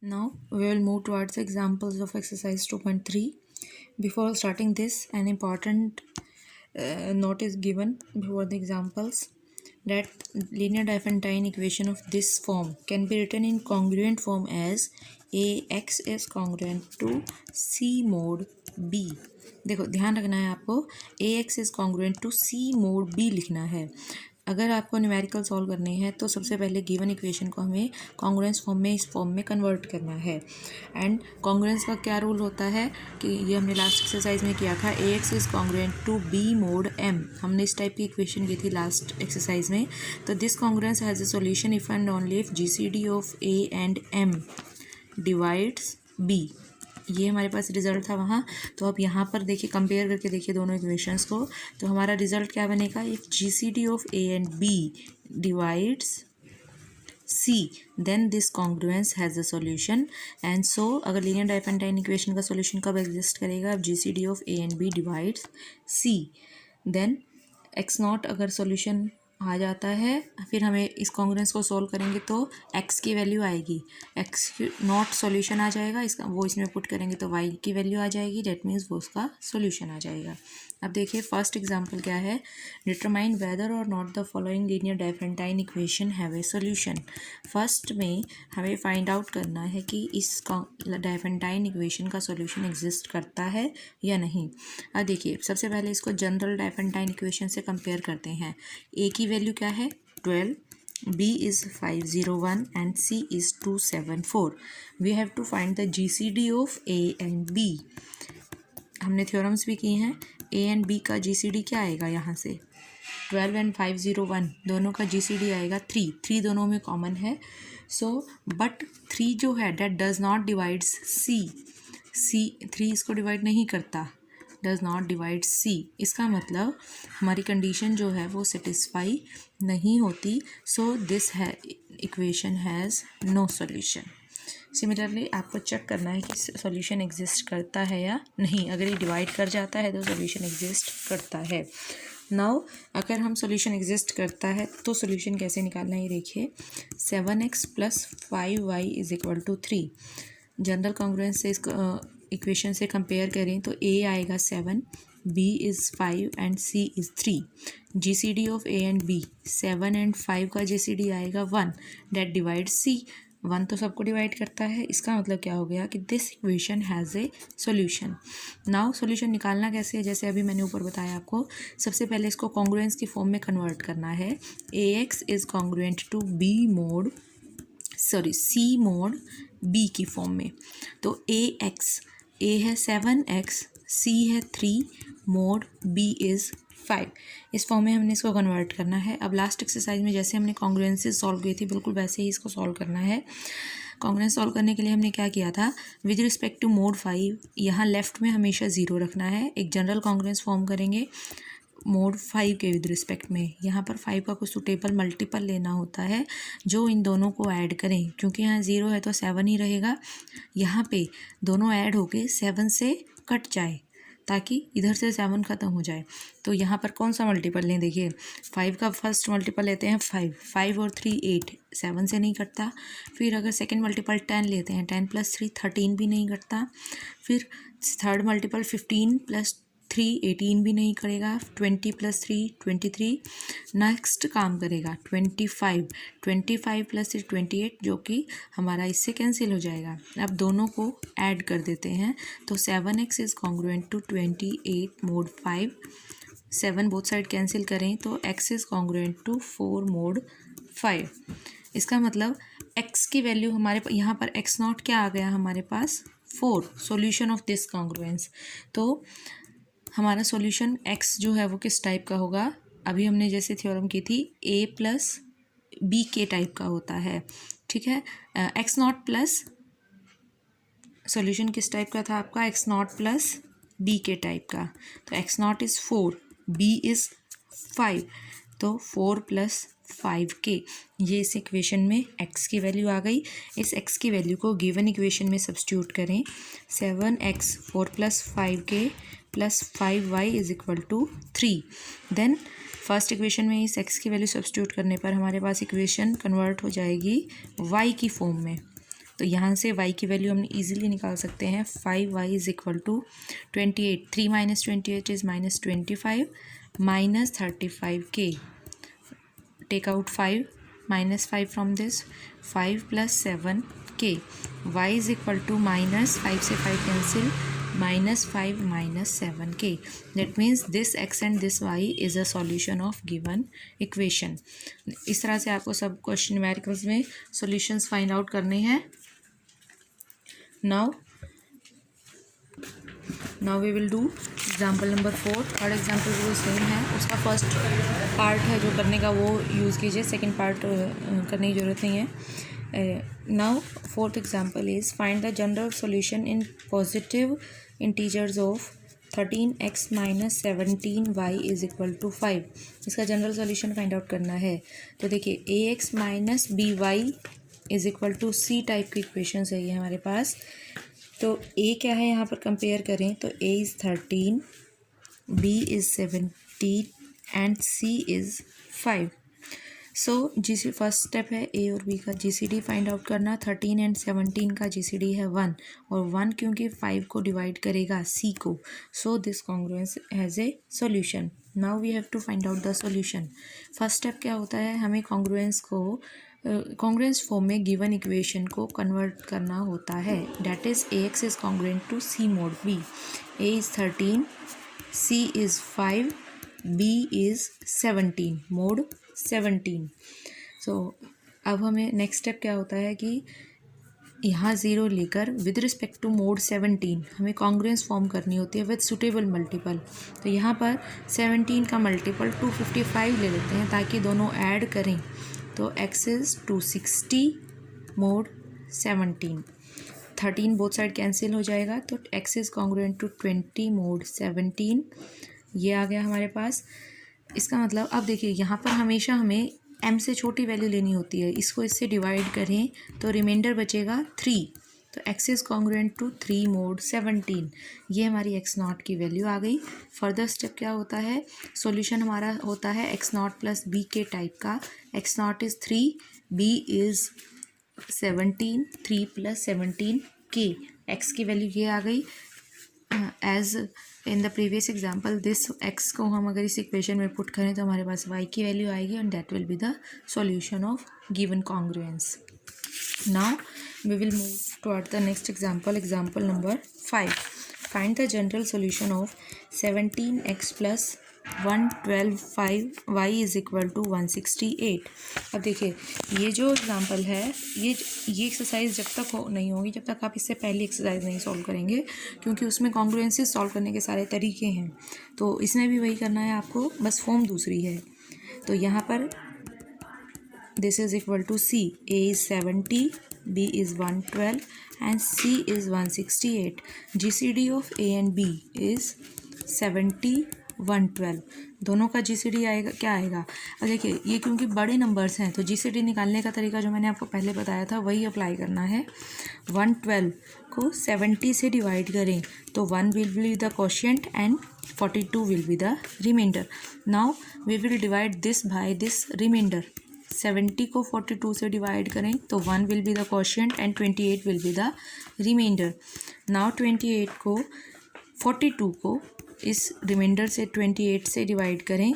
Now we will move towards examples of exercise 2.3. Before starting this, an important note is given before the examples that linear Diophantine equation of this form can be written in congruent form as Ax is congruent to C mod B. देखो ध्यान रखना है आपको Ax is congruent to C mod B लिखना है। अगर आपको numerical solve करने हैं तो सबसे पहले गिवन इक्वेशन को हमें कॉन्ग्रुएंस फॉर्म में इस फॉर्म में कन्वर्ट करना है। एंड कॉन्ग्रुएंस का क्या रूल होता है कि ये हमने लास्ट एक्सरसाइज में किया था, A X is congruent to B mod M. हमने इस टाइप की इक्वेशन की थी लास्ट एक्सरसाइज में। तो this congruence has a solution if and only if G C D of a and m divides b. ये हमारे पास रिजल्ट था वहाँ। तो अब यहाँ पर देखिए कंपेयर करके देखिए दोनों इक्वेशंस को, तो हमारा रिजल्ट क्या बनेगा, if G C D of a and b divides C, then this congruence has a solution and so अगर linear Diophantine equation का solution कब exist करेगा, अब GCD of A and B divides C, then x not अगर solution आ जाता है फिर हमें इस कॉन्ग्रुएंस को सॉल्व करेंगे तो x की वैल्यू आएगी, x नॉट सॉल्यूशन आ जाएगा, इसका वो इसमें पुट करेंगे तो y की वैल्यू आ जाएगी, डेट मीन्स वो उसका सॉल्यूशन आ जाएगा। अब देखिए फर्स्ट एग्जांपल क्या है, determine whether or not the following linear Diophantine equation have a solution. First में हमें फाइंड आउट करना है कि इस डायफेंटाइन इक्वेशन का सॉल्यूशन एग्जिस्ट करता है या नहीं। अब देखिए सबसे पहले इसको जनरल डायफेंटाइन इक्वेशन से कंपेयर करते हैं। ए की वैल्यू क्या है 12, B is 501 and C is 274. We have to find the GCD of A and B. हमने थ्योरम्स भी किए हैं। A and B का GCD क्या आएगा, यहाँ से 12 and 501 दोनों का GCD आएगा 3 दोनों में कॉमन है। सो बट 3 जो है date does not divides C 3 इसको डिवाइड नहीं करता, डज नॉट डिवाइड C। इसका मतलब हमारी कंडीशन जो है वो सेटिस्फाई नहीं होती। सो दिस है equation has no solution. Similarly आपको चेक करना है कि सॉल्यूशन एग्जिस्ट करता है या नहीं। अगर ये डिवाइड कर जाता है तो सॉल्यूशन एग्जिस्ट करता है। नाउ अगर हम सॉल्यूशन एग्जिस्ट करता है तो सॉल्यूशन कैसे निकालना है, ये देखिए 7x + 5y = 3। जनरल कॉन्ग्रुएंस से इसको इक्वेशन से कंपेयर करें तो A आएगा 7, B is 5 and C is 3। GCD of A and B 7 and 5 का GCD आएगा 1, डेट डिवाइड C। 1 तो सबको डिवाइड करता है। इसका मतलब क्या हो गया कि this equation has a solution. Now solution निकालना कैसे है, जैसे अभी मैंने ऊपर बताया आपको, सबसे पहले इसको कॉन्ग्रुएंस की फॉर्म में कन्वर्ट करना है। AX is congruent to C mod B की फॉर्म में। तो A है 7x, C है 3, मोड B इज़ 5। इस फॉर्म में हमने इसको कन्वर्ट करना है। अब लास्ट एक्सरसाइज में जैसे हमने कॉन्ग्रुएंसेस सॉल्व की थी बिल्कुल वैसे ही इसको सॉल्व करना है। कॉन्ग्रुएंस सॉल्व करने के लिए हमने क्या किया था, विद रिस्पेक्ट टू मोड 5 यहाँ लेफ्ट में हमेशा 0 रखना है। एक जनरल कॉन्ग्रुएंस फॉर्म करेंगे मोड 5 के विद रिस्पेक्ट में। यहाँ पर 5 का कुछ सुटेबल मल्टीपल लेना होता है जो इन दोनों को ऐड करें, क्योंकि यहाँ 0 है तो 7 ही रहेगा। यहाँ पे दोनों ऐड होके 7 से कट जाए ताकि इधर से 7 ख़त्म हो जाए। तो यहाँ पर कौन सा मल्टीपल लें, देखिए 5 का फर्स्ट मल्टीपल लेते हैं 5 और 3 8, 7 से नहीं कटता। फिर अगर सेकंड मल्टीपल 10 लेते हैं, 10 + 3 13 भी नहीं कटता। फिर थर्ड मल्टीपल 15 + 3 18 भी नहीं करेगा। 20 + 3 23। नेक्स्ट काम करेगा 25 + 3 28, जो कि हमारा इससे कैंसिल हो जाएगा। अब दोनों को ऐड कर देते हैं तो 7x is congruent to 28 mod 5। 7 both side cancel करें तो x is congruent to 4 mod 5। इसका मतलब x की वैल्यू हमारे यहाँ पर x नॉट क्या आ गया हमारे पास 4। सॉल्यूशन ऑफ दिस कॉन्ग्रुएंस, तो हमारा सॉल्यूशन x जो है वो किस टाइप का होगा, अभी हमने जैसे थ्योरम की थी A + B के टाइप का होता है, ठीक है। x नॉट प्लस सॉल्यूशन किस टाइप का था आपका, x नॉट + B के टाइप का। तो x naught is 4, B is 5, तो 4 + 5k, ये इस इक्वेशन में x की वैल्यू आ गई। इस x की वैल्यू को गिवन इक्वेशन में सब्स्टिट्यूट करें। 7x 4 + 5k + 5y = 3। Then first equation में इस x की वैल्यू सब्स्टिट्यूट करने पर हमारे पास इक्वेशन कन्वर्ट हो जाएगी y की फॉर्म में। तो यहाँ से y की वैल्यू हम इजीली निकाल सकते हैं. 5y is equal to 28. 3 minus 28 is minus 25 minus 35k. Take out 5, minus 5 from this, 5 plus 7k. Y is equal to minus 5 से 5 cancel, minus 5 minus 7k. That means this x and this y is a solution of given equation. इस तरह से आपको सब question numericals में solutions find out करने हैं. Now we will do example number 4. Third example वो सेम है, उसका फर्स्ट पार्ट है जो करने का वो यूज़ कीजिए, सेकंड पार्ट करने की ज़रूरत नहीं है. Now fourth example is find the general solution in positive integers of 13x minus 17y is equal to 5. इसका जनरल सॉल्यूशन फाइंड आउट करना है. तो देखिए ax minus by is equal to c type की इक्वेशन है ये हमारे पास. तो a क्या है यहाँ पर कंपेयर करें तो a is 13, b is 17 and c is 5. So जी फर्स्ट स्टेप है a और b का GCD फाइंड आउट करना. 13 एंड 17 का GCD है 1 और 1 क्योंकि 5 को डिवाइड करेगा c को. So this congruence has a solution. Now we have to find out the solution. First step क्या होता है, हमें कॉन्ग्रुएंस फॉर्म में गिवन इक्वेशन को कन्वर्ट करना होता है. That is ax is congruent to c mod b. a is 13, c is 5, b is 17 mod 17. So अब हमें नेक्स्ट स्टेप क्या होता है कि यहाँ 0 लेकर विद रिस्पेक्ट टू मोड 17 हमें कॉन्ग्रुएंस फॉर्म करनी होती है विद सुटेबल मल्टीपल. तो यहाँ पर 17 का मल्टीपल 255 ले लेते हैं ताकि दोनों ऐड करें. तो x is 260 mod 17. 13 both side cancel हो जाएगा तो x is congruent to 20 mod 17. ये आ गया हमारे पास. इसका मतलब अब देखिए यहाँ पर हमेशा हमें m से छोटी वैल्यू लेनी होती है. इसको इससे डिवाइड करें तो रिमाइंडर बचेगा 3. तो x is congruent to 3 mod 17. ये हमारी x नॉट की वैल्यू आ गई. फर्दर स्टेप क्या होता है, सॉल्यूशन हमारा होता है x नॉट प्लस b के टाइप का. x naught is 3, b is 17, 3 plus 17 k. x की वैल्यू ये आ गई. As in the previous example this x को हम अगर इस इक्वेशन में पुट करें तो हमारे पास y की वैल्यू आएगी and that will be the solution of given congruence. Now we will move toward the next example, example number 5. Find the general solution of 17x plus 112 y is equal to 168. अब देखिए ये जो example है ये exercise जब तक नहीं होगी जब तक आप इससे पहली एक्सरसाइज नहीं सॉल्व करेंगे, क्योंकि उसमें कॉन्ग्रुएंसेस सॉल्व करने के सारे तरीके हैं. तो इसमें भी वही करना है आपको, बस फॉर्म दूसरी है. तो यहाँ पर this is equal to c. a is 70, b is 112 and c is 168. GCD of a and b is 70, 112. दोनों का GCD आएगा क्या आएगा. अब देखिए ये क्योंकि बड़े नंबर्स हैं तो GCD निकालने का तरीका जो मैंने आपको पहले बताया था वही अप्लाई करना है. 112 को 70 से डिवाइड करें तो 1 will be the quotient and 42 will be the remainder. Now we will divide this by this remainder. 70 को 42 से डिवाइड करें तो 1 will be the quotient and 28 will be the remainder. Now 28 को 42 को इस रिमाइंडर से 28 से डिवाइड करें.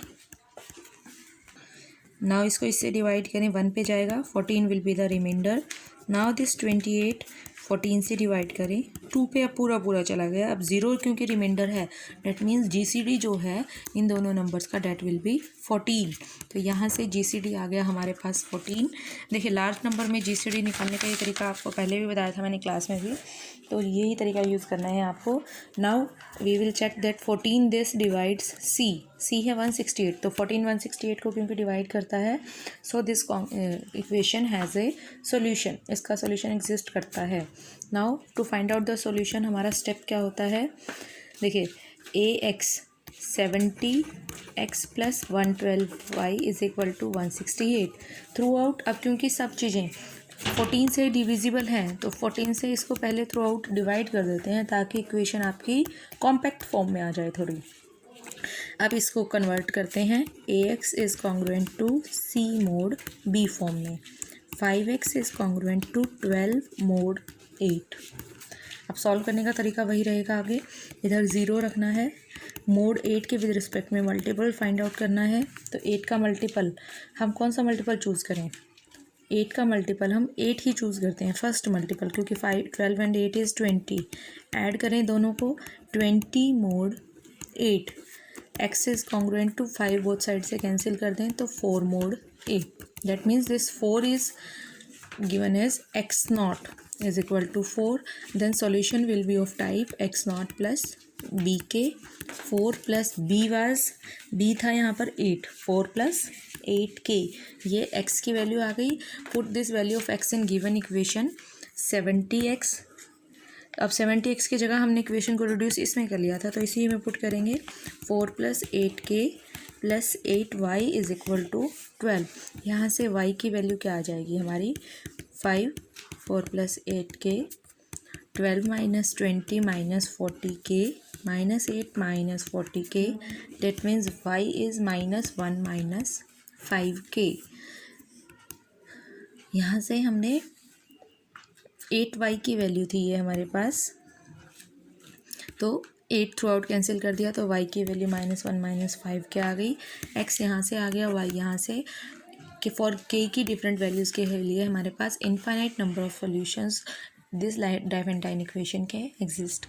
नाउ इसको इससे डिवाइड करें 1 पे जाएगा, 14 will be the remainder. Now this 28 14 से डिवाइड करें 2 पे अब पूरा चला गया. अब 0 क्योंकि रिमाइंडर है डेट मीन्स GCD जो है इन दोनों नंबर्स का डेट विल बी 14. तो यहाँ से GCD आ गया हमारे पास 14. देखिए लार्ज नंबर में GCD निकालने का ये तरीका आपको पहले भी बताया था मैंने क्लास में भी, तो यही तरीका यूज़ करना है आपको. Now we will check that 14 this divides C है 168, तो 14 168 को क्योंकि डिवाइड करता है so this equation has a solution. इसका सॉल्यूशन एग्जिस्ट करता है. Now to find out the solution हमारा स्टेप क्या होता है, देखिए ax 70x plus 112y is equal to 168 throughout. अब क्योंकि सब चीज़ें 14 से डिविजिबल हैं तो 14 से इसको पहले थ्रू आउट डिवाइड कर देते हैं ताकि इक्वेशन आपकी कॉम्पैक्ट फॉर्म में आ जाए थोड़ी. अब इसको कन्वर्ट करते हैं ax is congruent to c mod b form में. 5x is congruent to 12 mod 8। अब सॉल्व करने का तरीका वही रहेगा आगे, इधर 0 रखना है, मोड 8 के विद रिस्पेक्ट में मल्टीपल फाइंड आउट करना है। तो 8 का मल्टीपल हम कौन सा मल्टीपल चूज़ करें? 8 का मल्टीपल हम 8 ही चूज़ करते हैं, फर्स्ट मल्टीपल, क्योंकि 12 एंड 8 इज़ 20। ऐड करें दोनों को, 20 mod 8, x is congruent to 5, both side से कैंसिल कर दें तो 4 mod 8। That means this 4 is given as x naught is equal to 4, then solution will be of type x naught plus bk। 4 plus b was, b था यहाँ पर 8, 4 plus 8k, ये x की value आ गई। Put this value of x in given equation 70x। अब 70x की जगह हमने इक्वेशन को रिड्यूस इसमें कर लिया था, तो इसी में पुट करेंगे 4 plus 8k plus 8y is equal to 12। यहाँ से y की वैल्यू क्या आ जाएगी हमारी? 5, 4 plus 8k, 12 minus 20 minus 40k, minus 8 minus 40k, that means y is -1 minus 5k। यहाँ से हमने 8y की वैल्यू थी ये हमारे पास, तो 8 थ्रू आउट कैंसिल कर दिया, तो y की वैल्यू -1 minus 5 के आ गई। x यहाँ से आ गया, y यहाँ से, कि फॉर k की डिफरेंट वैल्यूज़ के लिए हमारे पास infinite number of solutions this Diophantine equation के एग्जिस्ट